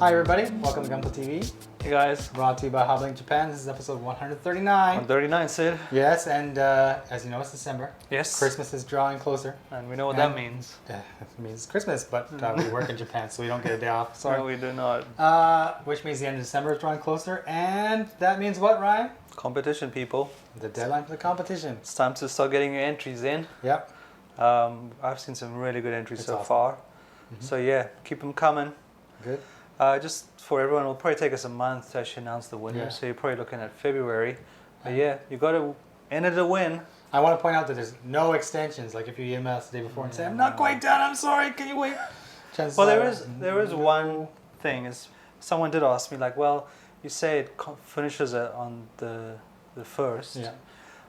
Hi everybody, welcome to Gunpla TV. Hey guys. Brought to you by HobbyLink Japan. This is episode 139. 139, Sid. Yes, and as you know, it's December. Yes. Christmas is drawing closer. And we know what that means. It means Christmas, but we work in Japan, so we don't get a day off. Sorry. No, we do not. Which means the end of December is drawing closer, and that means what, Ryan? Competition, people. The deadline for the competition. It's time to start getting your entries in. Yep. I've seen some really good entries so far. Mm-hmm. So yeah, keep them coming. Good. Just for everyone, it'll probably take us a month to actually announce the winner. Yeah. So you're probably looking at February. But yeah, you got to enter to win. I want to point out that there's no extensions. Like if you email us the day before and say, I'm not quite done, I'm sorry, can you wait? Well, there is one thing. Is someone did ask me, like, well, you say it finishes on the 1st.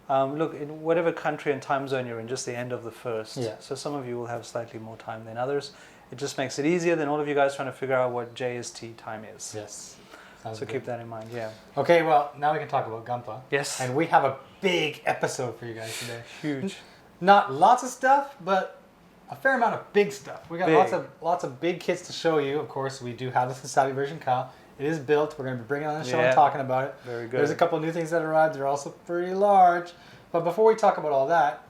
Yeah. Look, in whatever country and time zone you're in, just the end of the 1st. Yeah. So some of you will have slightly more time than others. It just makes it easier than all of you guys trying to figure out what JST time is. Yes. Sounds so good. Keep that in mind, yeah. Okay, well, now we can talk about Gunpla. Yes. And we have a big episode for you guys today. Huge. Not lots of stuff, but a fair amount of big stuff. We got lots of big kits to show you. Of course, we do have the Sazabi Ver Ka. It is built. We're going to be bringing it on the show and talking about it. Very good. There's a couple new things that arrived. They're also pretty large. But before we talk about all that,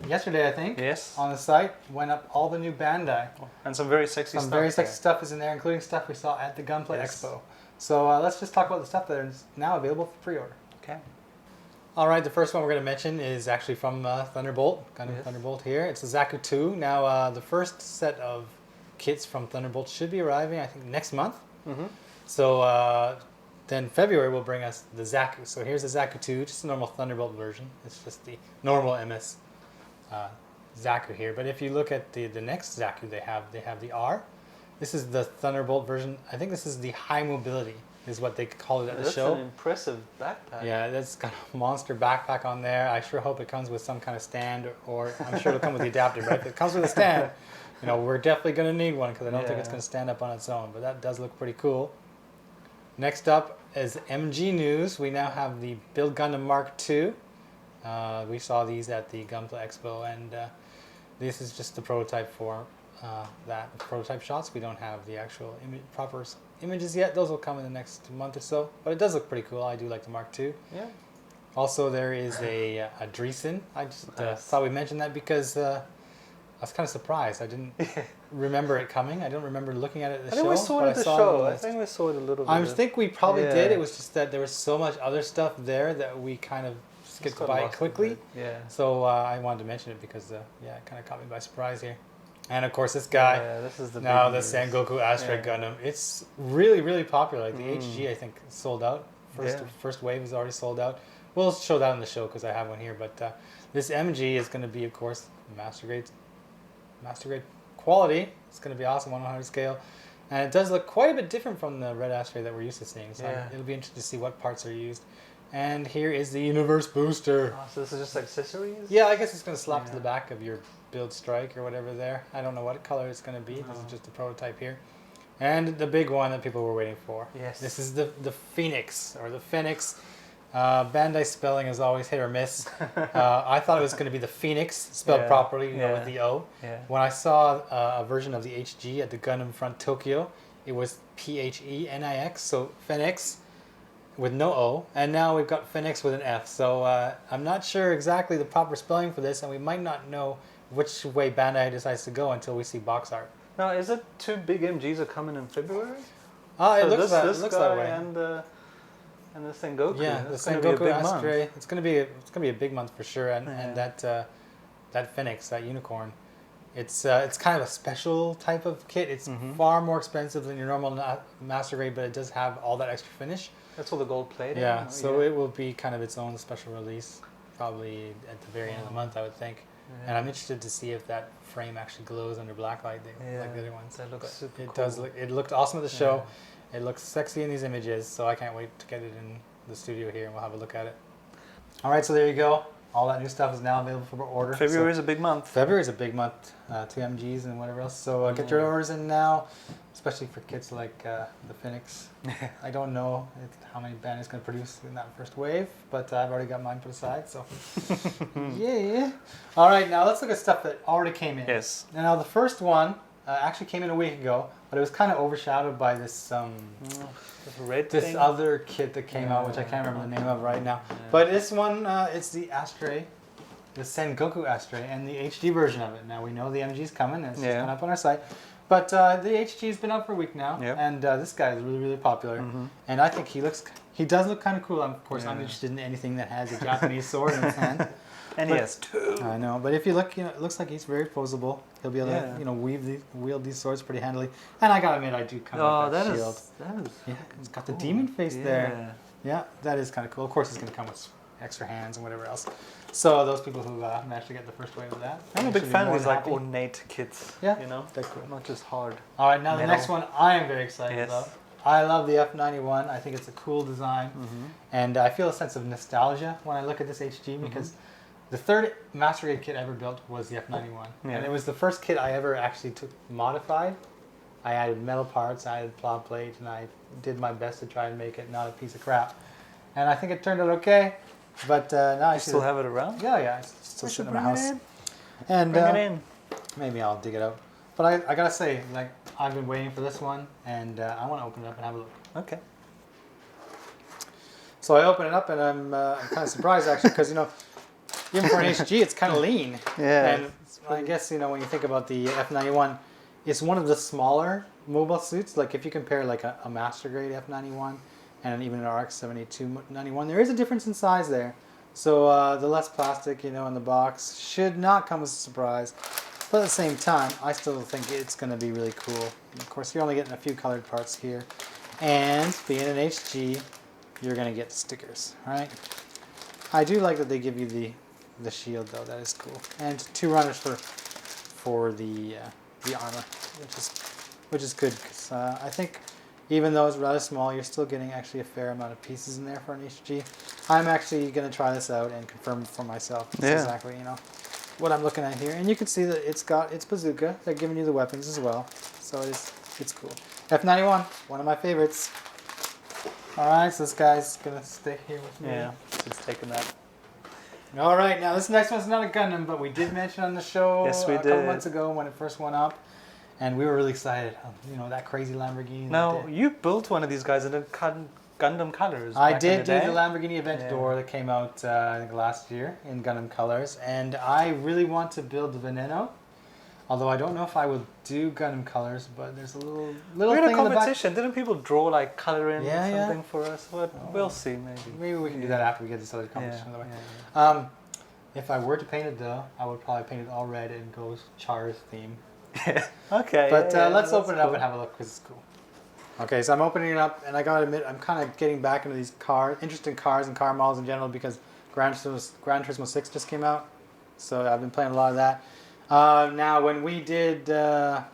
yesterday I think, on the site went up all the new Bandai. And some very sexy stuff. Some very sexy stuff is in there, including stuff we saw at the Gunpla Expo. So let's just talk about the stuff that is now available for pre-order. Okay. All right, the first one we're going to mention is actually from Thunderbolt, Gundam Thunderbolt here. It's a Zaku 2. Now, the first set of kits from Thunderbolt should be arriving, I think, next month. Mm-hmm. So then February will bring us the Zaku. So here's the Zaku 2, just a normal Thunderbolt version. It's just the normal MS Zaku here. But if you look at the next Zaku they have the R. This is the Thunderbolt version. I think this is the high mobility, is what they call it at the show. That's an impressive backpack. Yeah, that's got a monster backpack on there. I sure hope it comes with some kind of stand, or I'm sure it'll come with the adapter. But if it comes with a stand, you know, we're definitely going to need one because I don't think it's going to stand up on its own. But that does look pretty cool. Next up is MG news. We now have the Build Gundam Mark II. We saw these at the Gunpla Expo, and this is just the prototype for that prototype shots. We don't have the actual proper images yet. Those will come in the next month or so, but it does look pretty cool. I do like the Mark II. Yeah. Also, there is a Dreissen. I just thought we mentioned that because I was kind of surprised. I didn't remember it coming. I don't remember looking at it at the show. I think we saw it at the show. I think we saw it a little bit. I think we probably did. It was just that there was so much other stuff there that we kind of skipped by it quickly. Yeah. So I wanted to mention it because it kind of caught me by surprise here. And of course, this guy, this is the Sengoku Astray Gundam. It's really, really popular. Like the HG, I think, sold out. First wave is already sold out. We'll show that on the show because I have one here. But this MG is going to be, of course, master grade quality. It's going to be awesome, 1/100 scale. And it does look quite a bit different from the red Astray that we're used to seeing. So it'll be interesting to see what parts are used. And here is the Universe Booster. Oh, so this is just accessories? Yeah, I guess it's going to slap to the back of your Build Strike or whatever there. I don't know what color it's going to be. This is just a prototype here. And the big one that people were waiting for. Yes. This is the Fenix, or the Fenix. Bandai spelling is always hit or miss. I thought it was going to be the Phoenix, spelled properly, with the O. Yeah. When I saw a version of the HG at the Gundam Front Tokyo, it was PHENIX, so Phoenix with no O. And now we've got Phoenix with an F. So I'm not sure exactly the proper spelling for this, and we might not know which way Bandai decides to go until we see box art. Now, is it two big MGs are coming in February? It looks that way. And the Sengoku. Yeah, the Sengoku Astray. It's gonna be a big month for sure. And that Fenix, that unicorn, it's kind of a special type of kit. It's far more expensive than your normal master grade, but it does have all that extra finish. That's all the gold plating. Yeah, so it will be kind of its own special release, probably at the very end of the month, I would think. Yeah. And I'm interested to see if that frame actually glows under blacklight like the other ones. That looks super cool. It looked awesome at the show. It looks sexy in these images, so I can't wait to get it in the studio here and we'll have a look at it. All right, so there you go. All that new stuff is now available for order. February is a big month. February is a big month, 2 MGs and whatever else. So get your orders in now, especially for kits like the Fenix. I don't know how many Bandai is going to produce in that first wave, but I've already got mine put aside. So yeah. All right, now let's look at stuff that already came in. Yes. Now the first one actually came in a week ago, but it was kind of overshadowed by this this other kit that came out, which I can't remember the name of right now. Yeah. But this one, it's the Astray, the Sengoku Astray, and the HD version of it. Now we know the MG's coming, and it's just up on our site. But the HG's been out for a week now, and this guy is really, really popular. And I think he does look kind of cool. Of course, I'm interested in anything that has a Japanese sword in his hand. And he has two. I know, but if you look, it looks like he's very posable. He'll be able to, wield these swords pretty handily. And I gotta admit, I do kind of like that shield. Yeah, it's got the demon face there. Yeah, that is kind of cool. Of course, it's gonna come with extra hands and whatever else. So those people who managed to get the first wave of that. I'm a big fan of these like ornate kits. Yeah, they're cool. Not just hard. All right, now the next one I am very excited about. I love the F91. I think it's a cool design, and I feel a sense of nostalgia when I look at this HG because the third Master Grade kit I ever built was the F91, and it was the first kit I ever actually modified. I added metal parts, I added plow plate, and I did my best to try and make it not a piece of crap. And I think it turned out okay, but now I still have it around. Yeah, it's still sitting in my house. And bring it in. Maybe I'll dig it out. But I gotta say, like, I've been waiting for this one, and I want to open it up and have a look. Okay. So I open it up, and I'm kind of surprised actually, because even for an HG, it's kind of lean. Yeah. And I guess when you think about the F91, it's one of the smaller mobile suits. Like if you compare like a Master Grade F91 and even an RX 7291, there is a difference in size there. So the less plastic, in the box should not come as a surprise. But at the same time, I still think it's going to be really cool. And of course, you're only getting a few colored parts here. And being an HG, you're going to get the stickers, right? I do like that they give you the shield though. That is cool. And 2 runners for the armor, which is good. Because I think even though it's rather small, you're still getting actually a fair amount of pieces in there for an HG. I'm actually going to try this out and confirm for myself. That's exactly what I'm looking at here, and you can see that it's got its bazooka. They're giving you the weapons as well, so it's cool. F91, one of my favorites. All right, so this guy's gonna stay here with me. Yeah, he's taking that. All right, now this next one's not a Gundam, but we did mention on the show a couple months ago when it first went up, and we were really excited. That crazy Lamborghini. Now you built one of these guys in Gundam colors. I did do the Lamborghini Aventador that came out I think last year in Gundam colors, and I really want to build the Veneno. Although I don't know if I will do Gundam colors, but there's a little thing in the back. We had a competition. Didn't people draw like color in something for us? We'll see, maybe. Maybe we can do that after we get this other competition out of the way. If I were to paint it though, I would probably paint it all red and go Char's theme. Okay. But let's open it up and have a look because it's cool. Okay, so I'm opening it up, and I gotta admit, I'm kind of getting back into these interesting cars and car models in general because Gran Turismo 6 just came out, so I've been playing a lot of that. Now, when we did the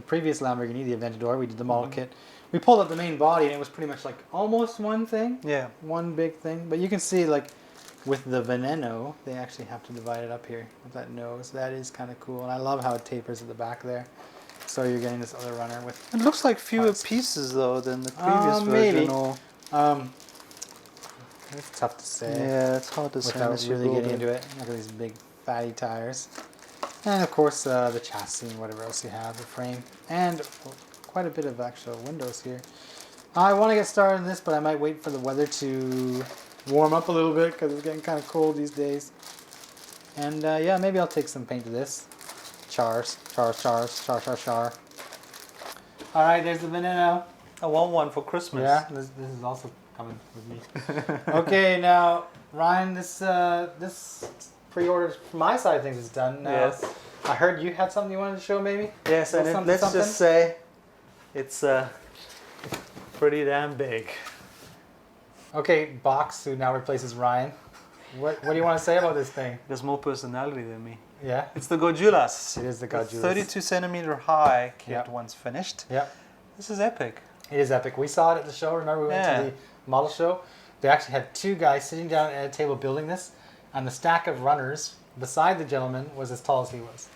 previous Lamborghini, the Aventador, we did the model kit. We pulled up the main body, and it was pretty much like almost one thing. Yeah. One big thing, but you can see like with the Veneno, they actually have to divide it up here with that nose. That is kind of cool, and I love how it tapers at the back there. So you're getting this other runner with. It looks like fewer pieces though than the previous version. Maybe. It's tough to say. Yeah, it's hard to say. Without really getting into it. Look at these big fatty tires, and of course the chassis and whatever else you have, the frame, and quite a bit of actual windows here. I want to get started on this, but I might wait for the weather to warm up a little bit because it's getting kind of cold these days. And yeah, maybe I'll take some paint to this. Char. All right, there's the Veneno. I want one for Christmas. Yeah, this is also coming with me. Okay, now Ryan, this pre-order from my side of things is done. Now, yes. I heard you had something you wanted to show, maybe. Yes, and let's just say it's pretty damn big. Okay, Box, who now replaces Ryan. What do you want to say about this thing? It has more personality than me. Yeah? It's the Gojulas. It is the Gojulas. 32 centimeter high kit once finished. Yep. This is epic. It is epic. We saw it at the show. Remember we went to the model show? They actually had 2 guys sitting down at a table building this, and the stack of runners beside the gentleman was as tall as he was.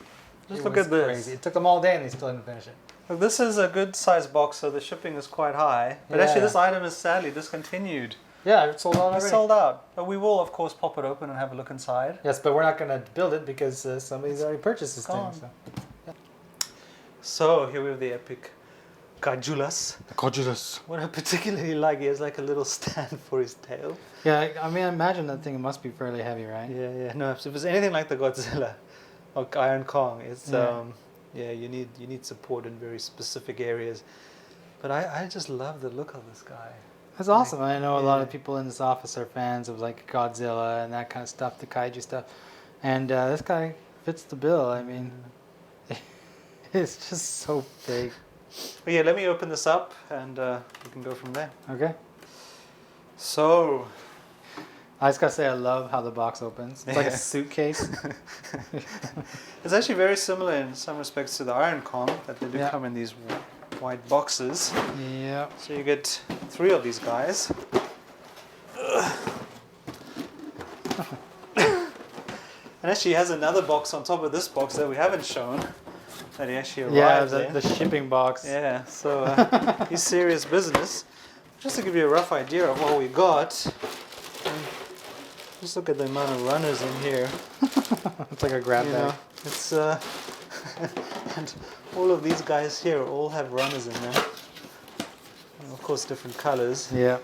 Just look at this. Crazy. It took them all day and they still didn't finish it. Look, this is a good size box, so the shipping is quite high. But actually this item is sadly discontinued. Yeah, it's sold out already. It's sold out. But we will, of course, pop it open and have a look inside. Yes, but we're not going to build it because somebody's already purchased this thing. So here we have the epic Gojulas. Gojulas. What I particularly like, he has like a little stand for his tail. Yeah, I mean, I imagine that thing must be fairly heavy, right? Yeah. No, if it's anything like the Godzilla or Iron Kong, it's you need support in very specific areas. But I just love the look of this guy. That's awesome. I know a lot of people in this office are fans of like Godzilla and that kind of stuff, the kaiju stuff, and this guy fits the bill. I mean, it's just so big. But yeah, let me open this up and we can go from there. Okay. So, I just gotta say, I love how the box opens. It's like a suitcase. it's actually very similar in some respects to the Iron Kong, that they do come in these white boxes. Yeah. So you get 3 of these guys. And actually he has another box on top of this box that we haven't shown, that he actually arrived in. The shipping box. Yeah, so he's serious business. Just to give you a rough idea of what we got, just look at the amount of runners in here. It's like a grab bag. It's and all of these guys here all have runners in them. And of course, different colors. Yeah.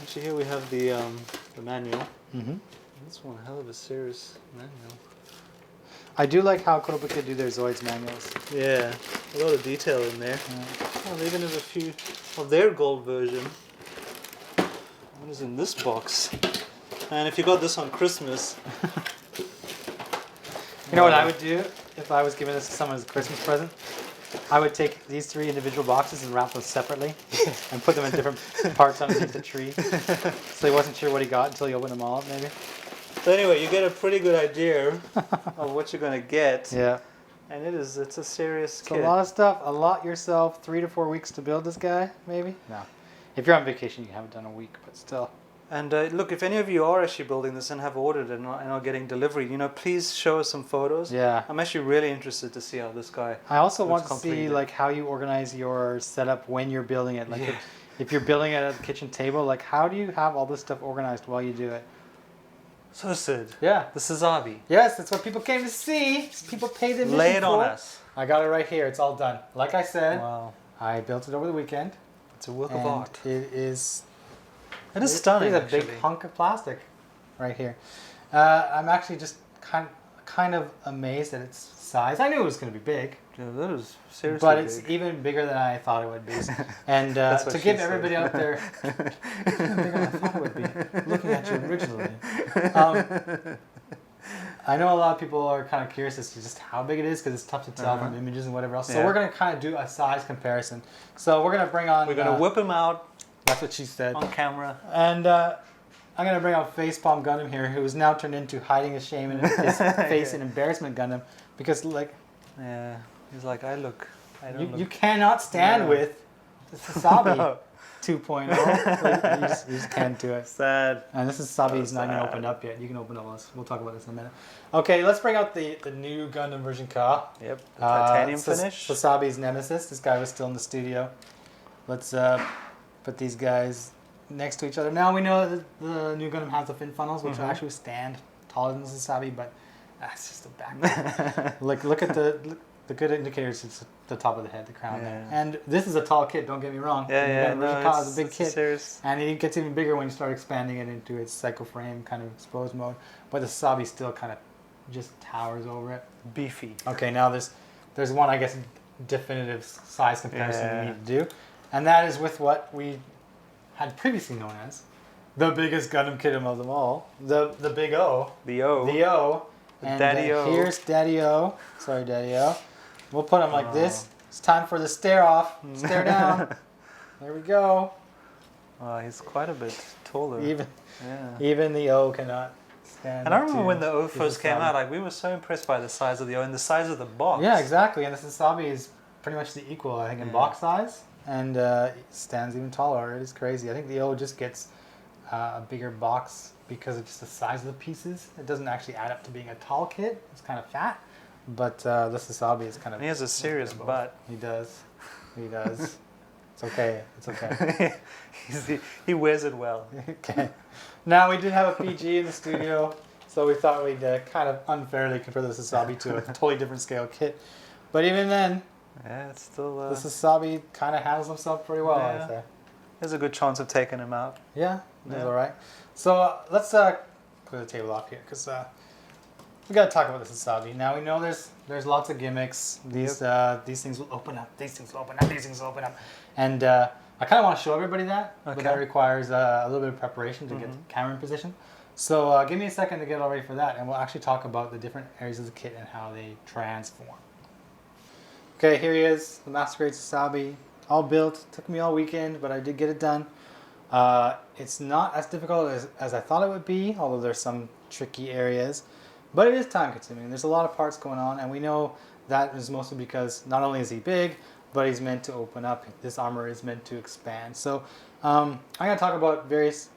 Actually, here we have the manual. Mm-hmm. That's one hell of a serious manual. I do like how Kotobukiya do their Zoids manuals. Yeah, a lot of detail in there. Well, they even have a few of their gold version. What is in this box? And if you got this on Christmas... You know what I would do if I was giving this to someone as a Christmas present? I would take these 3 individual boxes and wrap them separately and put them in different parts underneath the tree. So he wasn't sure what he got until he opened them all up, maybe. So anyway, you get a pretty good idea of what you're going to get. Yeah. And it's a serious It's kit. a lot of stuff. Allot yourself 3 to 4 weeks to build this guy, maybe? No. If you're on vacation, you haven't done a week, but still. And look, if any of you are actually building this and have ordered it and are getting delivery, please show us some photos. Yeah. I'm actually really interested to see how this guy. I also want to completed. see like how you organize your setup when you're building it. Like if you're building it at the kitchen table, like how do you have all this stuff organized while you do it? So Sid. Yeah. The Sazabi. Yes, that's what people came to see. People paid the Lay it on us. I got it right here. It's all done. Like I said, Wow. I built it over the weekend. It's a work of art. It is. It is stunning. It's a big hunk of plastic right here. I'm actually just kind of amazed at its size. I knew it was going to be big. Yeah, that is seriously but big. it's even bigger than I thought it would be. And to give everybody out there, even bigger than I thought it would be, looking at you originally. I know a lot of people are kind of curious as to just how big it is because it's tough to tell from images and whatever else. So we're going to kind of do a size comparison. So we're going to bring on... We're going to whip him out. That's what she said. On camera. And I'm going to bring out Facepalm Gundam here, who is now turned into hiding his shame in his face and embarrassment Gundam. Because, like... Yeah, he's like, You cannot stand with the Sazabi 2.0. Like, you just can't do it. Sad. And this is Sazabi's not even opened up yet. You can open up this. We'll talk about this in a minute. Okay, let's bring out the new Gundam version Ka. Yep, the titanium finish. Sazabi's nemesis. This guy was still in the studio. Let's put these guys next to each other. Now we know that the new Gundam has the fin funnels, which actually stand taller than the Sazabi, but that's just a back. Look at the good indicators. It's the top of the head, the crown there. And this is a tall kid. Don't get me wrong. Ka is a big kid, and it gets even bigger when you start expanding it into its cycle frame kind of exposed mode. But the Sazabi still kind of just towers over it. Beefy. Okay, now there's one, I guess, definitive size comparison we need to do. And that is with what we had previously known as the biggest Gundam Kidum of them all, the Big O. The O. The O. And Daddy O. Here's Daddy O. Sorry, Daddy O. We'll put him like this. It's time for the stare off. Stare down. There we go. He's quite a bit taller. Even the O cannot stand. And I remember when the O first came out, like we were so impressed by the size of the O and the size of the box. Yeah, exactly. And the Sazabi is pretty much the equal, I think, in box size. And it stands even taller. It is crazy. I think the O just gets a bigger box because of just the size of the pieces. It doesn't actually add up to being a tall kid. It's kind of fat. But the Sazabi is kind of... And he has a serious butt. He does. He does. It's okay. It's okay. He wears it well. Okay. Now, we did have a PG in the studio, so we thought we'd kind of unfairly compare the Sazabi to a totally different scale kit. But even then, yeah, it's still. the Sazabi kind of handles himself pretty well, Yeah. I'd say. There's a good chance of taking him out. Yeah, that's Yeah. all right. So let's clear the table off here because we got to talk about the Sazabi. Now we know there's lots of gimmicks. These things will open up. These things will open up. These things will open up. And I kind of want to show everybody that, but that requires a little bit of preparation to get the camera in position. So give me a second to get all ready for that, and we'll actually talk about the different areas of the kit and how they transform. Okay, here he is, the Master Grade Sazabi, all built. Took me all weekend, but I did get it done. It's not as difficult as I thought it would be, although there's some tricky areas. But it is time consuming. There's a lot of parts going on, and we know that is mostly because not only is he big, but he's meant to open up. This armor is meant to expand. So I'm going to talk about various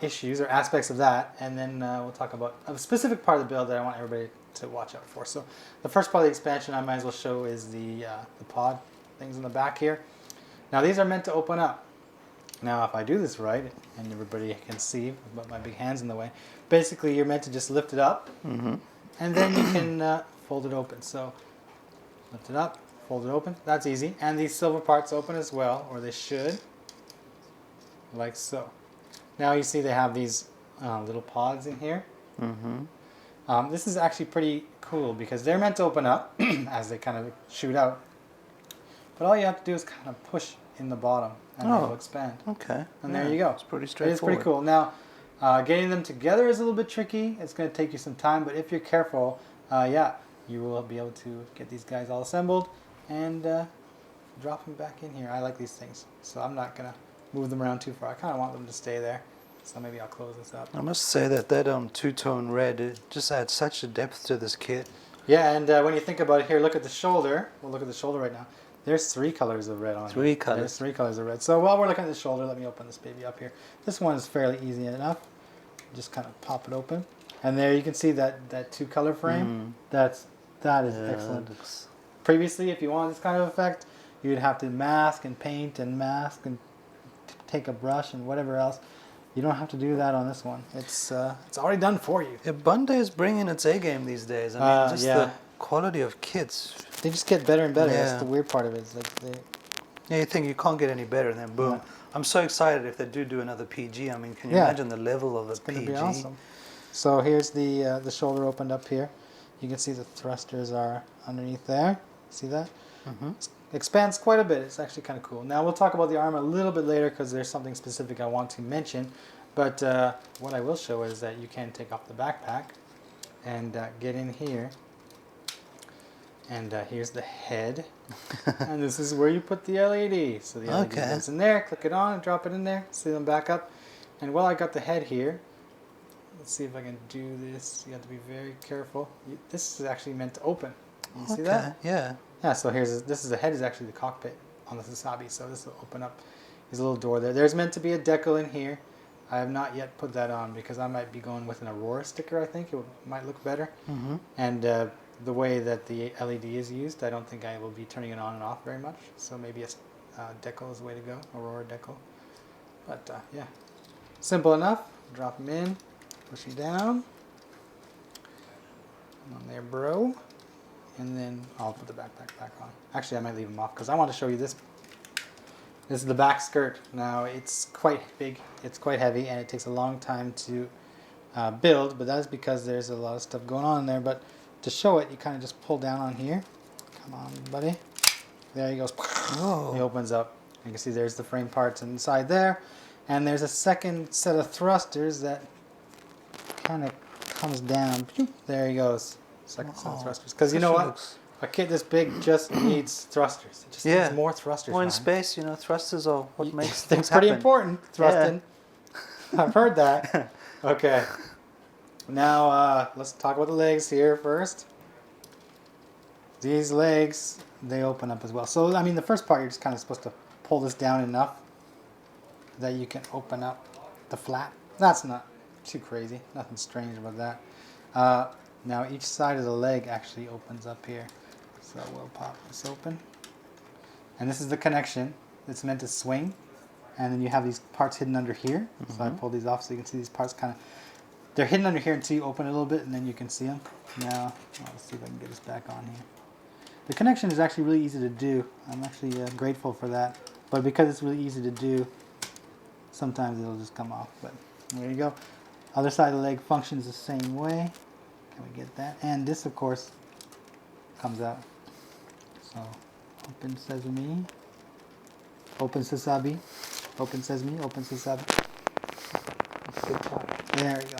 issues or aspects of that, and then we'll talk about a specific part of the build that I want everybody to watch out for. So the first part of the expansion I might as well show is the pod things in the back here. Now these are meant to open up. Now if I do this right, and everybody can see but my big hand's in the way, basically you're meant to just lift it up, and then you can fold it open. So lift it up, fold it open. That's easy. And these silver parts open as well, or they should, like so. Now you see they have these little pods in here. This is actually pretty cool because they're meant to open up as they kind of shoot out. But all you have to do is kind of push in the bottom and they'll expand. Okay. And there you go. It's pretty straightforward. It's pretty cool. Now, getting them together is a little bit tricky. It's going to take you some time, but if you're careful, you will be able to get these guys all assembled and drop them back in here. I like these things, so I'm not going to move them around too far. I kind of want them to stay there. So maybe I'll close this up. I must say that two-tone red, it just adds such a depth to this kit. Yeah, and when you think about it here, look at the shoulder. We'll look at the shoulder right now. There's 3 colors of red on it. 3 colors. There's 3 colors of red. So while we're looking at the shoulder, let me open this baby up here. This one is fairly easy enough. Just kind of pop it open. And there you can see that 2-color frame. That is excellent. Previously, if you wanted this kind of effect, you'd have to mask and paint and mask and take a brush and whatever else. You don't have to do that on this one. It's already done for you. Yeah, Bandai is bringing its A game these days. I mean, just the quality of kits. They just get better and better. Yeah. That's the weird part of it. It's like you think you can't get any better, then boom. Yeah. I'm so excited if they do another PG. I mean, can you imagine the level of the PG? It's going to be awesome. So here's the shoulder opened up here. You can see the thrusters are underneath there. See that? It expands quite a bit. It's actually kind of cool. Now we'll talk about the arm a little bit later because there's something specific I want to mention. But what I will show is that you can take off the backpack and get in here. And here's the head. And this is where you put the LED. So the LED goes in there, click it on and drop it in there. See them back up. And while I got the head here, let's see if I can do this. You have to be very careful. This is actually meant to open. You see that? Yeah. Yeah, so the head is actually the cockpit on the Sazabi. So this will open up. There's a little door there. There's meant to be a decal in here. I have not yet put that on because I might be going with an Aurora sticker, I think. It might look better. And the way that the LED is used, I don't think I will be turning it on and off very much. So maybe a decal is the way to go, Aurora decal. But yeah, simple enough. Drop them in, push them down. On there, bro. And then I'll put the backpack back on. Actually, I might leave them off because I want to show you this. This is the back skirt. Now, it's quite big, it's quite heavy, and it takes a long time to build, but that is because there's a lot of stuff going on in there. But to show it, you kind of just pull down on here. Come on, buddy. There he goes. Oh. He opens up. You can see there's the frame parts inside there. And there's a second set of thrusters that kind of comes down. There he goes. Second set of thrusters. Because you know what? A kit this big just needs thrusters. It just needs more thrusters. Well, in space, you know, thrusters are what makes things happen. Pretty important, thrusting. Yeah. I've heard that. Okay. Now, let's talk about the legs here first. These legs, they open up as well. So, I mean, the first part, you're just kind of supposed to pull this down enough that you can open up the flap. That's not too crazy. Nothing strange about that. Now, each side of the leg actually opens up here. So we'll pop this open. And this is the connection. It's meant to swing. And then you have these parts hidden under here. So I pulled these off so you can see these parts kind of... They're hidden under here until you open it a little bit, and then you can see them. Now, let's see if I can get this back on here. The connection is actually really easy to do. I'm actually grateful for that. But because it's really easy to do, sometimes it'll just come off. But there you go. Other side of the leg functions the same way. Can we get that? And this, of course, comes out. So, open sesame. Open Sazabi. Open sesame. Open Sazabi. There we go.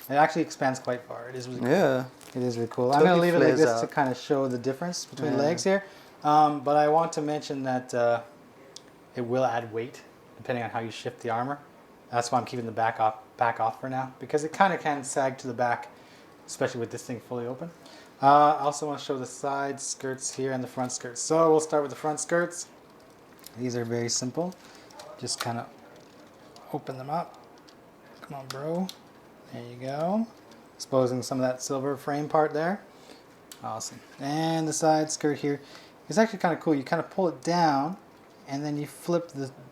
It actually expands quite far. It is really cool. Yeah. It is really cool. I'm going to leave it like this to kind of show the difference between legs here. But I want to mention that it will add weight depending on how you shift the armor. That's why I'm keeping the back off for now, because it kind of can sag to the back, especially with this thing fully open. I also want to show the side skirts here and the front skirts. So we'll start with the front skirts. These are very simple. Just kind of open them up. Come on, bro. There you go. Exposing some of that silver frame part there. Awesome. And the side skirt here is actually kind of cool. You kind of pull it down and then you flip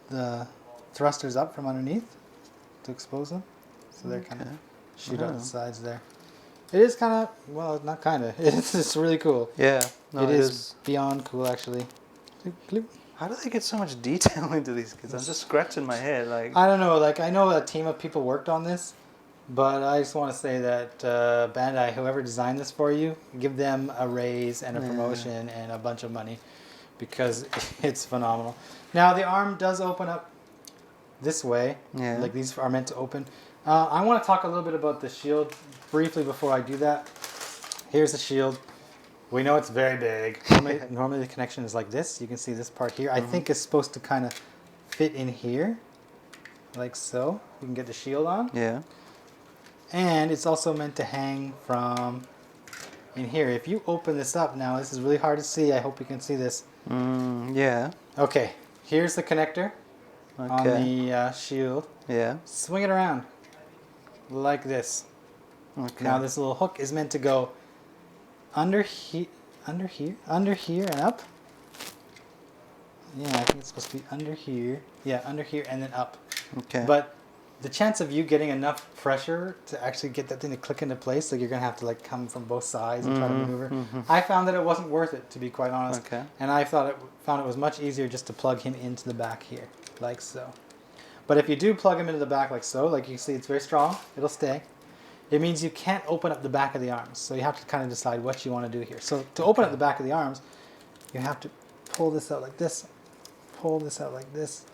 the thrusters up from underneath to expose them. So they're kind of shoot out the sides there. It is kind of, well, not kind of. It's really cool. Yeah. No, it is beyond cool, actually. Bloop, bloop. How do they get so much detail into these kids? I'm just scratching my head. Like, I don't know. Like, I know a team of people worked on this. But I just want to say that Bandai, whoever designed this for you, give them a raise and a promotion and a bunch of money, because it's phenomenal. Now the arm does open up this way. Yeah. Like these are meant to open. I want to talk a little bit about the shield briefly before I do that. Here's the shield. We know it's very big. Normally the connection is like this. You can see this part here. I think it's supposed to kind of fit in here, like so. You can get the shield on. Yeah. And it's also meant to hang from in here. If you open this up now, this is really hard to see. I hope you can see this. Yeah. Okay, here's the connector on the shield. Yeah. Swing it around like this. Okay. Now this little hook is meant to go under here, and up. Yeah, I think it's supposed to be under here. Yeah, under here and then up. Okay. But the chance of you getting enough pressure to actually get that thing to click into place, like you're gonna have to like come from both sides and try to maneuver. I found that it wasn't worth it, to be quite honest. Okay. And I found it was much easier just to plug him into the back here, like so. But if you do plug him into the back like so, like you see, it's very strong. It'll stay. It means you can't open up the back of the arms, so you have to kind of decide what you want to do here. So to open up the back of the arms, you have to pull this out like this, pull this out like this,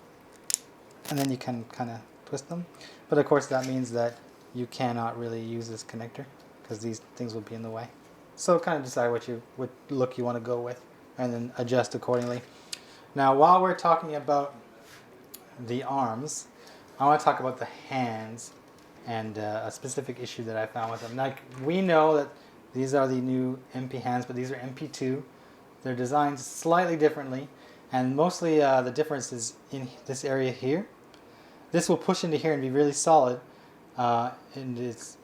and then you can kind of twist them. But of course that means that you cannot really use this connector because these things will be in the way. So kind of decide what look you want to go with and then adjust accordingly. Now while we're talking about the arms, I want to talk about the hands and a specific issue that I found with them. Like, we know that these are the new MP hands, but these are MP2. They're designed slightly differently, and mostly the difference is in this area here. This will push into here and be really solid, and it's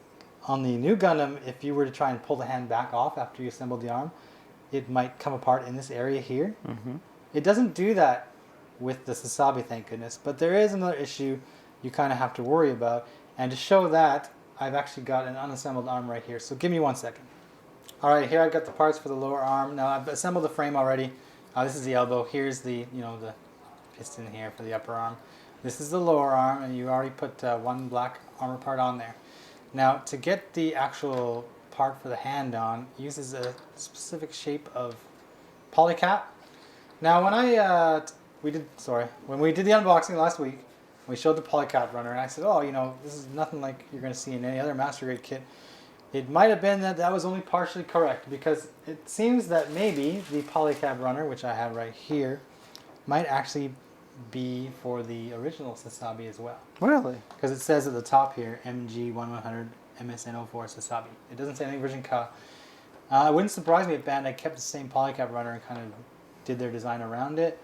on the new Gundam. If you were to try and pull the hand back off after you assembled the arm, it might come apart in this area here. It doesn't do that with the Sazabi, thank goodness, but there is another issue you kind of have to worry about. And to show that, I've actually got an unassembled arm right here. So give me 1 second. All right, here I've got the parts for the lower arm. Now I've assembled the frame already. This is the elbow. Here's the the piston here for the upper arm. This is the lower arm, and you already put one black armor part on there. Now to get the actual part for the hand on, it uses a specific shape of polycap. Now when when we did the unboxing last week, we showed the polycap runner, and I said, oh, this is nothing like you're going to see in any other Master Grade kit. It might have been that was only partially correct, because it seems that maybe the polycap runner, which I have right here, might actually be for the original Sazabi as well. Really? Because it says at the top here, MG 1100 MSN-04 Sazabi. It doesn't say anything version Ka. It wouldn't surprise me if Bandai kept the same polycap runner and kind of did their design around it.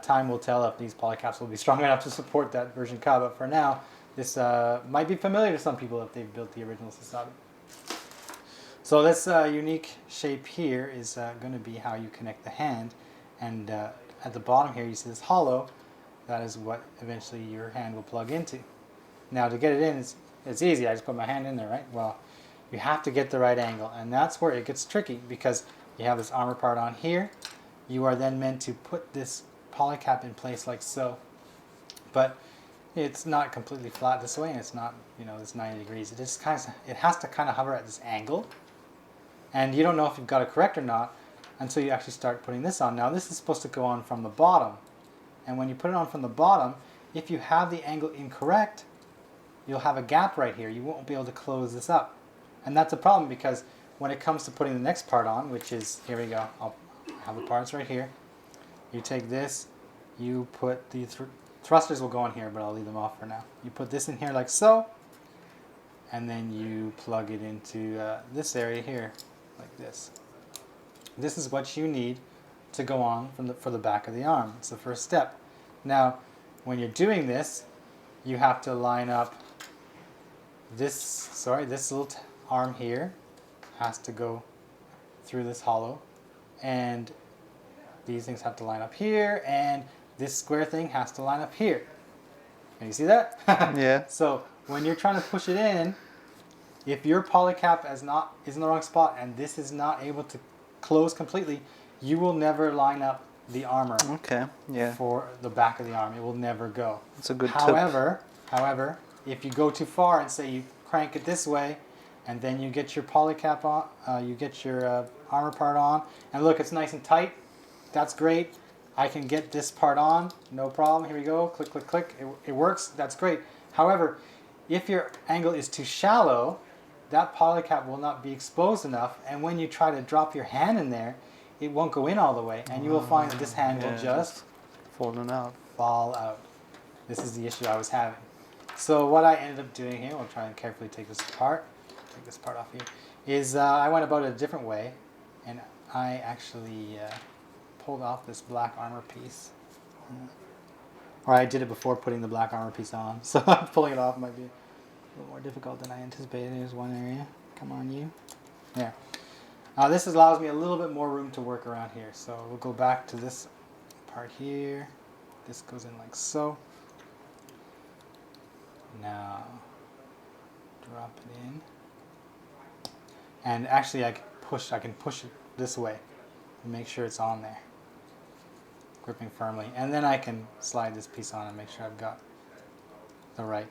Time will tell if these polycaps will be strong enough to support that version Ka, but for now, this might be familiar to some people if they've built the original Sazabi. So this unique shape here is going to be how you connect the hand, and at the bottom here you see this hollow. That is what eventually your hand will plug into. Now to get it in, it's easy. I just put my hand in there, right? Well, You have to get the right angle, and that's where it gets tricky because you have this armor part on here. You are then meant to put this polycap in place like so, but it's not completely flat this way, and it's not, you know, it's 90 degrees. It just it has to kind of hover at this angle, and you don't know if you've got it correct or not until you actually start putting this on. Now this is supposed to go on from the bottom, and when you put it on from the bottom, if you have the angle incorrect, you'll have a gap right here. You won't be able to close this up, and that's a problem because when it comes to putting the next part on, which is, here we go, I'll have the parts right here. You take this, you put the thrusters will go on here, but I'll leave them off for now. You put this in here like so, and then you plug it into this area here, like this. This is what you need to go on for the back of the arm. It's the first step. Now, when you're doing this, you have to line up this little arm here has to go through this hollow, and these things have to line up here, and this square thing has to line up here. Can you see that? Yeah. So when you're trying to push it in, if your polycap is in the wrong spot and this is not able to close completely, you will never line up the armor. Okay. Yeah. For the back of the arm, it will never go. That's a good tip. However, if you go too far and say you crank it this way, and then you get your polycap on, you get your armor part on, and look, it's nice and tight. That's great. I can get this part on, no problem. Here we go, click, click, click. It works, that's great. However, if your angle is too shallow, that polycap will not be exposed enough, and when you try to drop your hand in there, it won't go in all the way, and you will find that this hand will just fall out. This is the issue I was having. So what I ended up doing here, we'll try and carefully take this apart, take this part off here, is I went about it a different way, and I actually pulled off this black armor piece. Or I did it before putting the black armor piece on, so pulling it off might be a little more difficult than I anticipated. Here's one area. Come on, you. There. This allows me a little bit more room to work around here. So we'll go back to this part here. This goes in like so. Now, drop it in. And actually I can push it this way and make sure it's on there, gripping firmly. And then I can slide this piece on and make sure I've got the right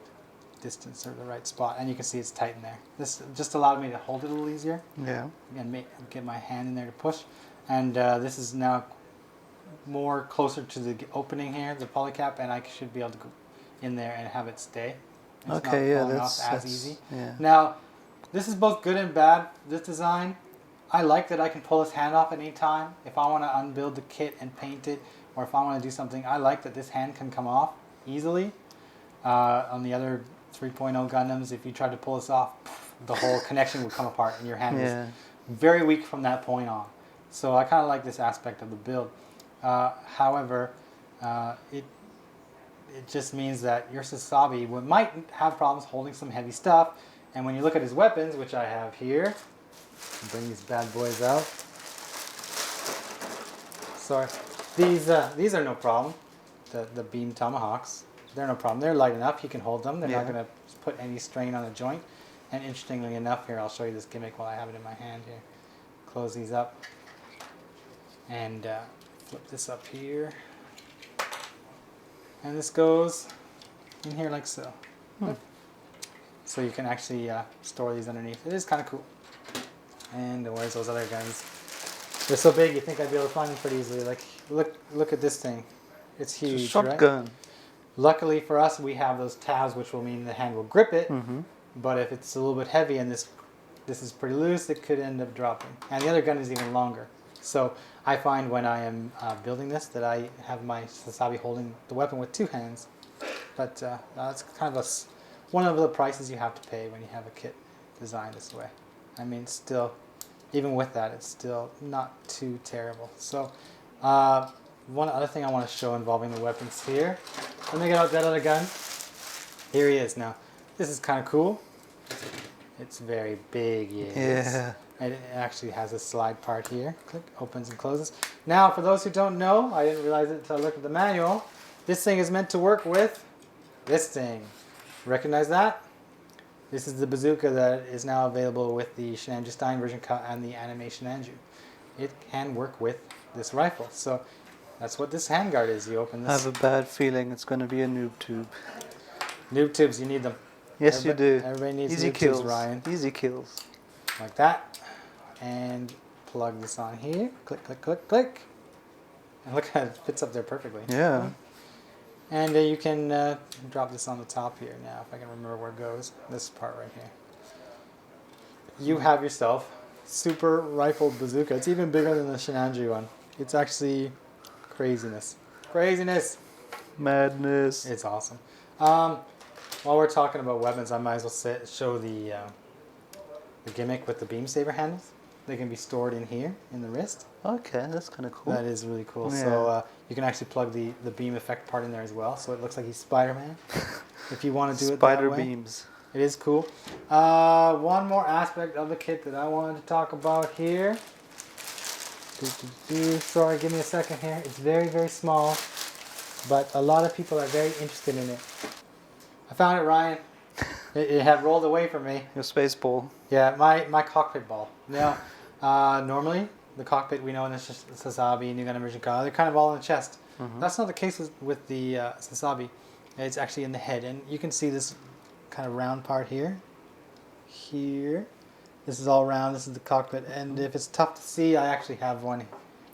distance or the right spot. And you can see it's tight in there. This just allowed me to hold it a little easier. Yeah. And get my hand in there to push. And this is now more closer to the opening here, the polycap, and I should be able to go in there and have it stay. It's okay, yeah, that's as easy. Yeah. Now, this is both good and bad, this design. I like that I can pull this hand off at any time. If I want to unbuild the kit and paint it, or if I want to do something, I like that this hand can come off easily. On the other 3.0 Gundams, if you tried to pull this off, the whole connection would come apart and your hand is very weak from that point on. So I kind of like this aspect of the build. However, it just means that your Sazabi might have problems holding some heavy stuff. And when you look at his weapons, which I have here, bring these bad boys out. Sorry, these are no problem. The beam tomahawks, they're no problem. They're light enough. You can hold them. They're not going to put any strain on a joint. And interestingly enough, here I'll show you this gimmick while I have it in my hand here. Close these up and flip this up here. And this goes in here like so. So you can actually store these underneath. It is kind of cool. And where's those other guns? They're so big you think I'd be able to find them pretty easily. Like, look at this thing. It's huge, it's a shotgun. Right? Luckily for us, we have those tabs, which will mean the hand will grip it. But if it's a little bit heavy and this is pretty loose, it could end up dropping. And the other gun is even longer. So I find when I am building this that I have my Sazabi holding the weapon with two hands. But that's kind of one of the prices you have to pay when you have a kit designed this way. I mean, still, even with that, it's still not too terrible. So one other thing I want to show involving the weapons here. Let me get out that other gun. Here he is now. This is kind of cool. It's very big, yeah. And it actually has a slide part here. Click, opens and closes. Now, for those who don't know, I didn't realize it until I looked at the manual. This thing is meant to work with this thing. Recognize that? This is the bazooka that is now available with the Shinanju Stein version cut and the anime Shinanju. It can work with this rifle. So that's what this handguard is. You open this. I have a bad feeling it's going to be a noob tube. Noob tubes, you need them. Yes, you do. Everybody needs Easy noob kills, tubes, Ryan. Easy kills. Like that. And plug this on here. Click, click, click, click. And look how it fits up there perfectly. Yeah. And you can drop this on the top here now, if I can remember where it goes. This part right here. You have yourself super rifled bazooka. It's even bigger than the Shinanju one. It's actually craziness. Craziness! Madness. It's awesome. While we're talking about weapons, I might as well show the gimmick with the beam saber handles. They can be stored in here, in the wrist. Okay, that's kind of cool. That is really cool. Yeah. So you can actually plug the beam effect part in there as well. So it looks like he's Spider-Man. If you want to do it that way. Spider beams. It is cool. One more aspect of the kit that I wanted to talk about here. Sorry, give me a second here. It's very, very small, but a lot of people are very interested in it. I found it, Ryan. It had rolled away from me. Your space ball. Yeah, my cockpit ball. Now, normally the cockpit we know in the Sazabi, New Gundam version Ka, they're kind of all in the chest. Mm-hmm. That's not the case with the Sazabi. It's actually in the head, and you can see this kind of round part here. Here. This is all round. This is the cockpit, and if it's tough to see, I actually have one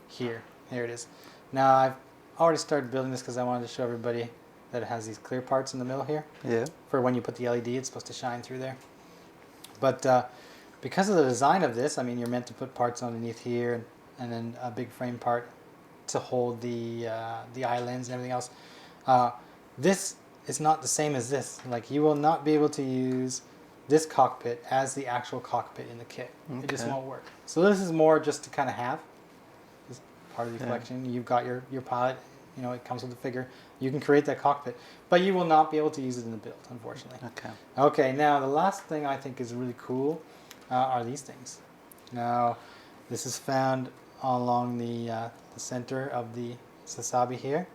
here. Here it is. Now I've already started building this because I wanted to show everybody that it has these clear parts in the middle here. Yeah. For when you put the LED, it's supposed to shine through there. But because of the design of this, I mean, you're meant to put parts underneath here, and then a big frame part to hold the eye lens and everything else. This is not the same as this. Like, you will not be able to use this cockpit as the actual cockpit in the kit. Okay. It just won't work. So this is more just to kind of have. This part of the collection. You've got your pilot. You know, it comes with the figure. You can create that cockpit, but you will not be able to use it in the build, unfortunately. Okay. Okay, now the last thing I think is really cool are these things. Now, this is found along the center of the Sazabi here.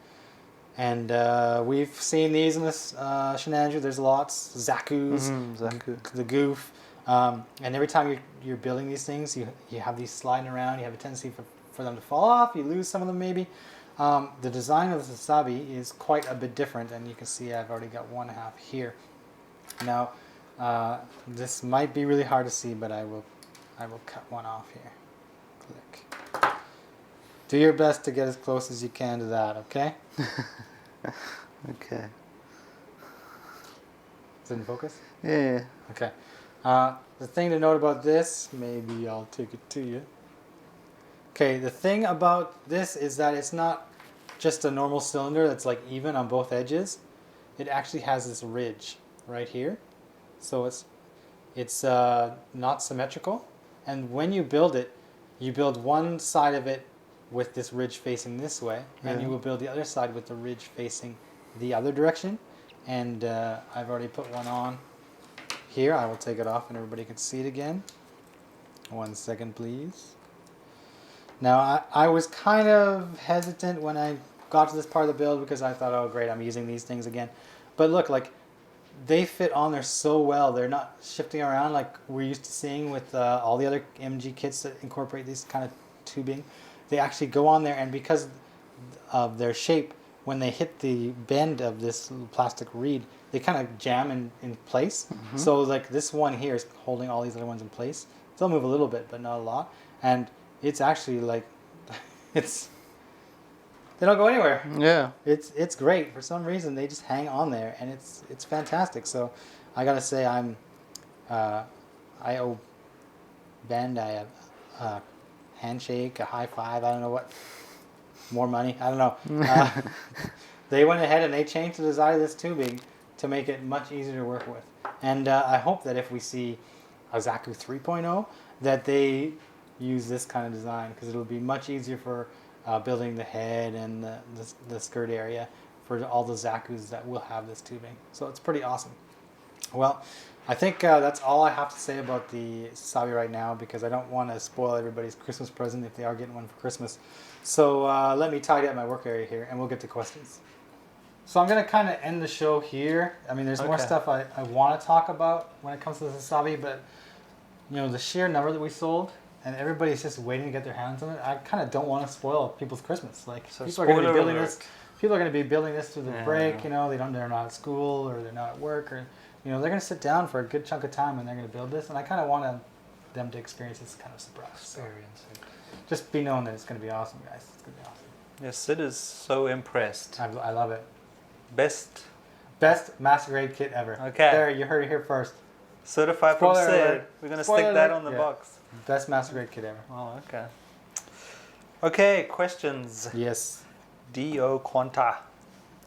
And we've seen these in this Shinanju. There's lots. Zaku's, Zaku. The Goof. And every time you're building these things, you have these sliding around. You have a tendency for them to fall off. You lose some of them maybe. The design of the Sazabi is quite a bit different, and you can see I've already got one half here. Now, this might be really hard to see, but I will cut one off here. Click. Do your best to get as close as you can to that, okay? Okay. Is it in focus? Yeah. Okay. The thing to note about this, maybe I'll take it to you. Okay, the thing about this is that it's not just a normal cylinder that's like even on both edges. It actually has this ridge right here. So it's not symmetrical. And when you build it, you build one side of it with this ridge facing this way, and you will build the other side with the ridge facing the other direction. And I've already put one on here. I will take it off and everybody can see it again. 1 second, please. Now, I was kind of hesitant when I got to this part of the build because I thought, oh great, I'm using these things again. But look, like, they fit on there so well. They're not shifting around like we're used to seeing with all the other MG kits that incorporate these kind of tubing. They actually go on there, and because of their shape, when they hit the bend of this little plastic reed, they kind of jam in place. Mm-hmm. So like this one here is holding all these other ones in place. They'll move a little bit, but not a lot. And it's actually like, they don't go anywhere. Yeah. It's great. For some reason, they just hang on there, and it's fantastic. So I gotta say, I owe Bandai a handshake, a high five, I don't know what, more money, I don't know. They went ahead and they changed the design of this tubing to make it much easier to work with. And I hope that if we see a Zaku 3.0, that they use this kind of design, because it'll be much easier for building the head and the skirt area for all the Zakus that will have this tubing. So it's pretty awesome. Well, I think that's all I have to say about the Sazabi right now, because I don't want to spoil everybody's Christmas present if they are getting one for Christmas. So let me tidy up my work area here, and we'll get to questions. So I'm going to kind of end the show here. I mean, there's more stuff I want to talk about when it comes to the Sazabi, but you know, the sheer number that we sold, and everybody's just waiting to get their hands on it. I kind of don't want to spoil people's Christmas. Like, so people are going to be building this. People are going to be building this through the break. You know, they're not at school or they're not at work, or you know, they're going to sit down for a good chunk of time and they're going to build this. And I kind of want them to experience this kind of surprise. Experience. So just be known that it's going to be awesome, guys. It's going to be awesome. Yes, Sid is so impressed. I love it. Best master grade kit ever. Okay. There, you heard it here first. Certified from Sid. We're going to stick that on the box. Best master grade kit ever. Oh, okay. Okay, questions. Yes. D.O. Quanta.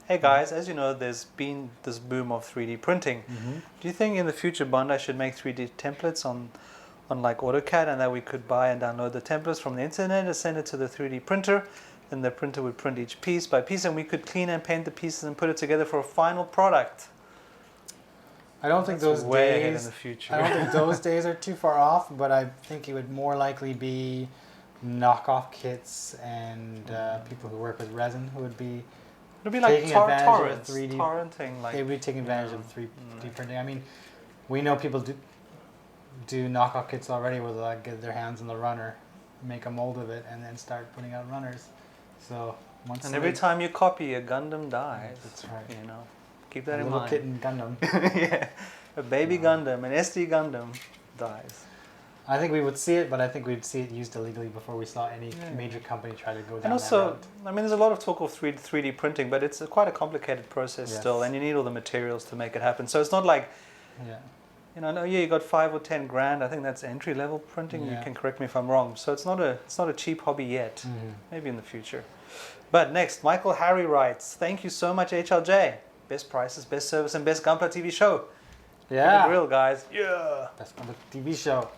Hey guys, as you know, there's been this boom of 3D printing. Do you think in the future Bandai should make 3D templates on like AutoCAD, and that we could buy and download the templates from the internet and send it to the 3D printer, and the printer would print each piece by piece, and we could clean and paint the pieces and put it together for a final product? I don't think those way days. ahead in the future. I don't think those days are too far off, but I think it would more likely be knockoff kits and people who work with resin who would be. It'd be like torrenting. Like, they would be taking advantage of 3D printing. I mean, we know people do knockoff kits already where they like get their hands on the runner, make a mold of it, and then start putting out runners. So every time you copy, a Gundam dies. That's right. You know, keep that in mind. A little kitten Gundam. Yeah, a baby Gundam, an SD Gundam dies. I think we would see it, but I think we'd see it used illegally before we saw any major company try to go down and also, that route. I mean, there's a lot of talk of 3D printing, but it's quite a complicated process still, and you need all the materials to make it happen. So it's not like, you know, you got 5 or 10 grand. I think that's entry level printing. You can correct me if I'm wrong. So it's not a cheap hobby yet. Maybe in the future. But next, Michael Harry writes, "Thank you so much, HLJ. Best prices, best service, and best Gunpla TV show. Yeah, keep it real, guys. Yeah, best Gunpla TV show.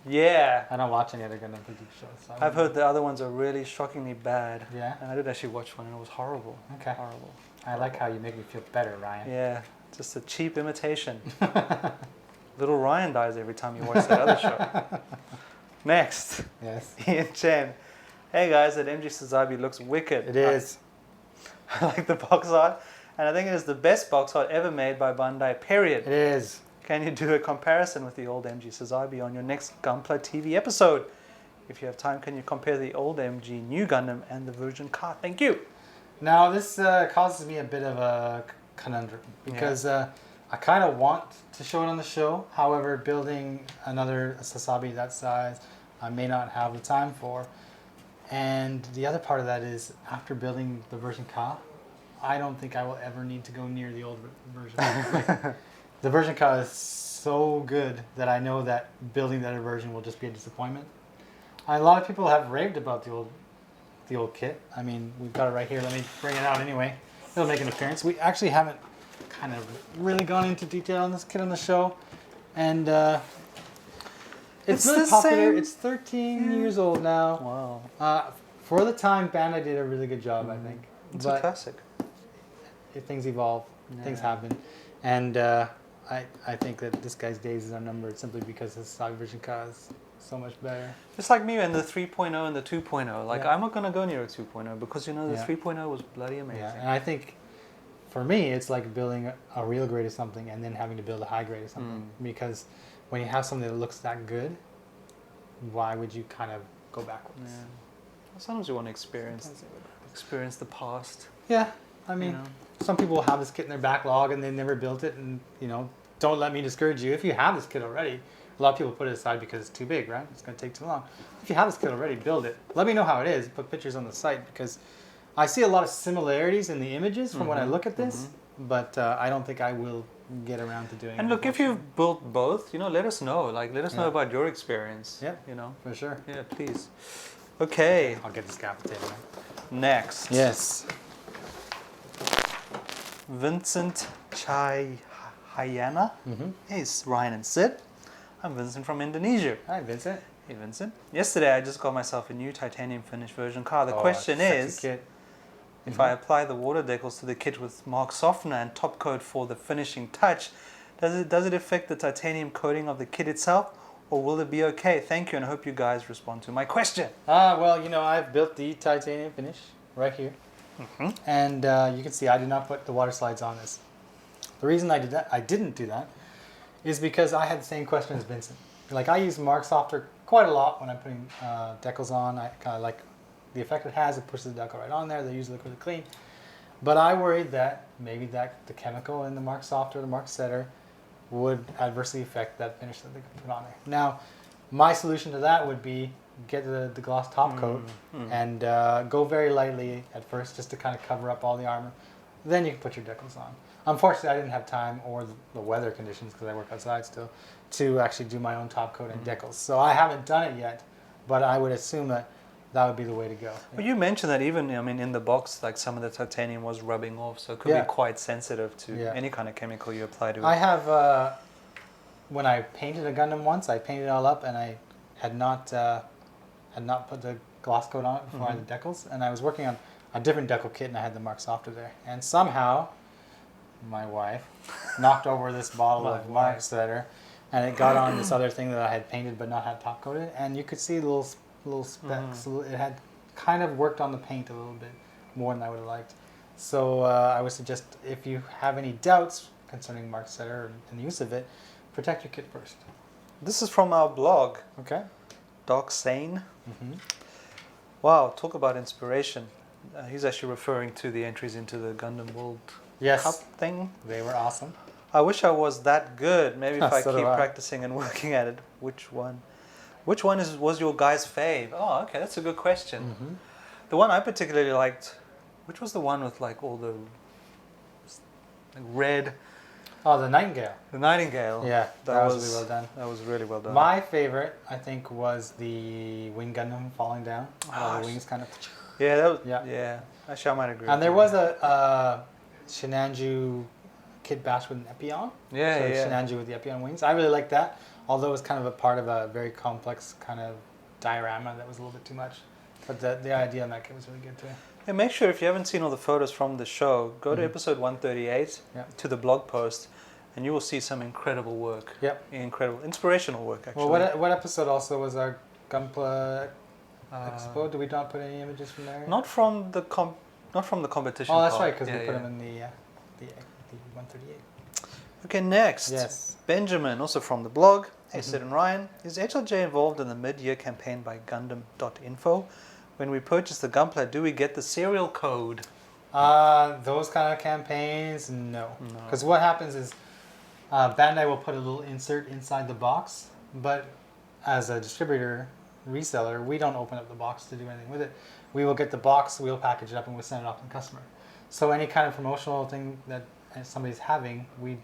Yeah. I don't watch any other Gundam TV shows. So I've heard the other ones are really shockingly bad. Yeah. And I did actually watch one and it was horrible. Okay. Horrible. I like how you make me feel better, Ryan. Yeah. Just a cheap imitation. Little Ryan dies every time you watch that other show. Next. Yes. Ian Chen. Hey guys, that MG Sazabi looks wicked. It is. I like the box art. And I think it is the best box art ever made by Bandai, period. It is. Can you do a comparison with the old MG Sazabi on your next Gunpla TV episode? If you have time, can you compare the old MG New Gundam and the Virgin Car? Thank you. Now, this causes me a bit of a conundrum because I kind of want to show it on the show. However, building another Sazabi that size, I may not have the time for. And the other part of that is, after building the Virgin Car, I don't think I will ever need to go near the old version. The Virgin Car is so good that I know that building that version will just be a disappointment. A lot of people have raved about the old kit. I mean, we've got it right here. Let me bring it out anyway. It'll make an appearance. We actually haven't kind of really gone into detail on this kit on the show, and it's really popular. It's 13 years old now. Wow. For the time, Bandai did a really good job, I think. It's a classic. Things evolve. Things happen, and I think that this guy's days are numbered simply because his Sazabi Virgin Car is so much better. Just like me and the 3.0 and the 2.0. Like, I'm not going to go near a 2.0 because, you know, the 3.0 was bloody amazing. Yeah, and I think, for me, it's like building a real grade of something and then having to build a high grade of something. Because when you have something that looks that good, why would you kind of go backwards? Yeah. Sometimes you want to experience the past. Yeah, I mean, you know? Some people will have this kit in their backlog and they never built it, and, you know, don't let me discourage you. If you have this kit already, a lot of people put it aside because it's too big, right? It's going to take too long. If you have this kit already, build it. Let me know how it is. Put pictures on the site because I see a lot of similarities in the images from when I look at this, but I don't think I will get around to doing it. And look, if you've built both, you know, let us know. Like, let us know about your experience. Yeah, you know, for sure. Yeah, please. Okay. I'll get this guy off the table. Next. Yes. Vincent Chayana. Hey, it's Ryan and Sid. I'm Vincent from Indonesia. Hi, Vincent. Hey, Vincent. Yesterday, I just got myself a new titanium finished version car. The question is, if I apply the water decals to the kit with mark softener and top coat for the finishing touch, does it affect the titanium coating of the kit itself, or will it be okay? Thank you, and I hope you guys respond to my question. Well, you know, I've built the titanium finish right here. And you can see I did not put the water slides on this. The reason I didn't do that, is because I had the same question as Vincent. Like, I use Mark Softer quite a lot when I'm putting decals on. I kind of like the effect it has. It pushes the decal right on there. They usually look really clean. But I worried that maybe the chemical in the Mark Softer, the Mark Setter, would adversely affect that finish that they could put on there. Now, my solution to that would be get the gloss top coat and go very lightly at first, just to kind of cover up all the armor. Then you can put your decals on. Unfortunately, I didn't have time or the weather conditions, because I work outside still, to actually do my own top coat and decals. So I haven't done it yet, but I would assume that would be the way to go. Well, you mentioned that even, I mean, in the box, like some of the titanium was rubbing off, so it could be quite sensitive to any kind of chemical you apply to it. I have, when I painted a Gundam once, I painted it all up, and I had not put the gloss coat on it before I had the decals, and I was working on a different decal kit, and I had the Mark Softer there. And somehow, my wife knocked over this bottle of Mark Setter, and it got on this other thing that I had painted but not had top coated, and you could see little specks. It had kind of worked on the paint a little bit more than I would have liked. So I would suggest, if you have any doubts concerning Mark Setter and the use of it, protect your kit first. This is from our blog. Okay. Doc Sane. Wow, talk about inspiration. He's actually referring to the entries into the Gundam World Cup thing. They were awesome. I wish I was that good. Maybe if I So keep do I. practicing and working at it. Which one was your guy's fave? Oh, okay, that's a good question. The one I particularly liked, which was the one with like all the red... Oh, the Nightingale. The Nightingale. Yeah, that was really well done. That was really well done. My favorite, I think, was the Wing Gundam falling down. The wings kind of... Yeah, that was, yeah. Actually, I might agree. And there was a Shinanju kit bash with an Epion. Yeah, Shinanju with the Epion wings. I really liked that, although it was kind of a part of a very complex kind of diorama that was a little bit too much. But the idea on that kit was really good too. And make sure, if you haven't seen all the photos from the show, go to episode 138 to the blog post, and you will see some incredible work. Yep. Incredible, inspirational work, actually. Well, what episode also was our Gunpla Expo? Did we not put any images from there? Not from the competition. Oh, that's part. right, because we put them in the 138. Okay, next. Yes. Benjamin, also from the blog. Hey, Sid and Ryan. Is HLJ involved in the mid-year campaign by Gundam.info? When we purchase the Gunpla, do we get the serial code? Those kind of campaigns, no. Because what happens is Bandai will put a little insert inside the box, but as a distributor, reseller, we don't open up the box to do anything with it. We will get the box, we'll package it up, and we'll send it off to the customer. So any kind of promotional thing that somebody's having, we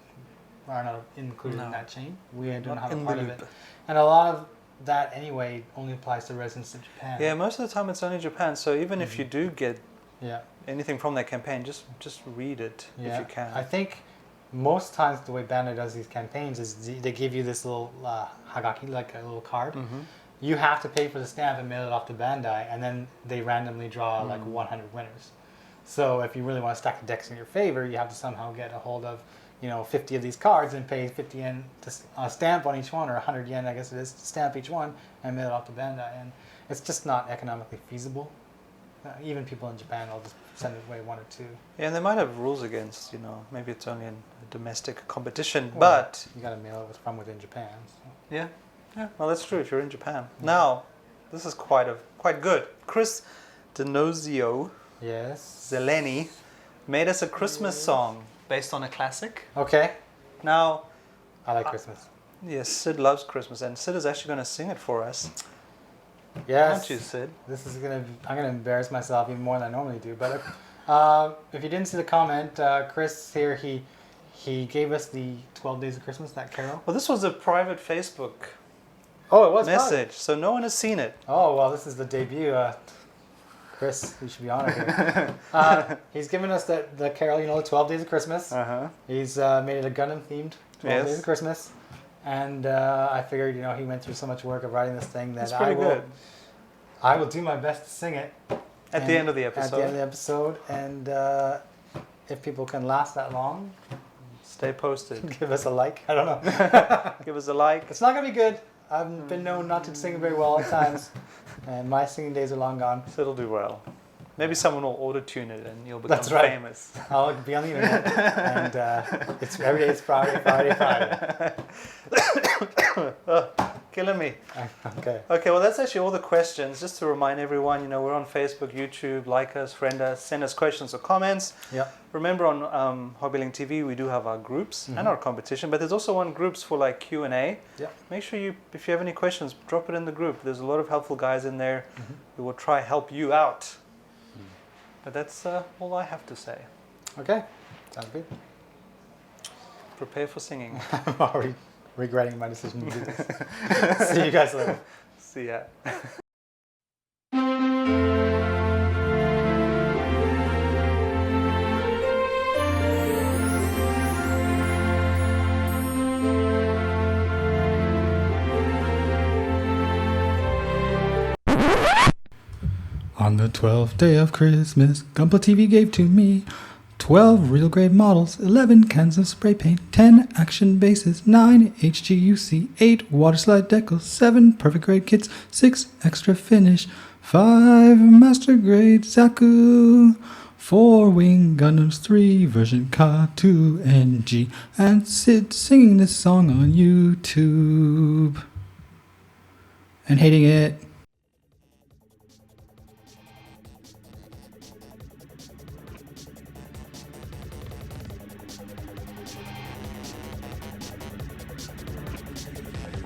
are not included in that chain. We do not have a part of it. And a lot of that anyway only applies to residents of Japan. Yeah, most of the time it's only Japan. So even if you do get anything from that campaign, just read it if you can. I think most times the way Bandai does these campaigns is they give you this little hagaki, like a little card. You have to pay for the stamp and mail it off to Bandai, and then they randomly draw like 100 winners. So if you really want to stack the decks in your favor, you have to somehow get a hold of 50 of these cards and pay 50 yen to stamp on each one, or 100 yen, I guess it is, to stamp each one and mail it off to Bandai. And it's just not economically feasible. Even people in Japan will just send away one or two. Yeah, and they might have rules against, maybe it's only in a domestic competition, but... You got to mail it from within Japan. So. Yeah, well, that's true if you're in Japan. Now, this is quite good. Chris Denozio Zeleni made us a Christmas song based on a classic. Okay. Now, I like Christmas. Yes, Sid loves Christmas, and Sid is actually going to sing it for us. Yes. Aren't you, Sid? I'm gonna embarrass myself even more than I normally do. But if you didn't see the comment, Chris here, he gave us the 12 Days of Christmas, that carol. Well, this was a private Facebook it was message, so no one has seen it. Oh, well, this is the debut. Chris, you should be honored here. He's given us the carol, the 12 Days of Christmas. He's made it a Gundam themed 12 Days of Christmas. And I figured, he went through so much work of writing this thing that I will do my best to sing it. At the end of the episode. And if people can last that long, stay posted. Give us a like. I don't know. Give us a like. It's not going to be good. I've been known not to sing very well at times. And my singing days are long gone. So it'll do well. Maybe someone will auto-tune it and you'll become That's right. famous. I'll be on the internet, and every day it's Friday. Oh, killing me. Okay. Okay, well, that's actually all the questions. Just to remind everyone, you know, we're on Facebook, YouTube. Like us, friend us, send us questions or comments. Yeah. Remember, on HobbyLink TV, we do have our groups and our competition, but there's also one groups for like Q&A. Yeah. Make sure if you have any questions, drop it in the group. There's a lot of helpful guys in there who will try help you out. But that's all I have to say. Okay. Sounds good. Prepare for singing. I'm already regretting my decision to do this. See you guys later. See ya. On the 12th day of Christmas, Gunpla TV gave to me 12 real grade models, 11 cans of spray paint, 10 action bases, 9 HGUC, 8 water slide decals, 7 perfect grade kits, 6 extra finish, 5 master grade Zaku, 4 wing Gundams, 3 version Ka, 2 MG, and Sid singing this song on YouTube and hating it.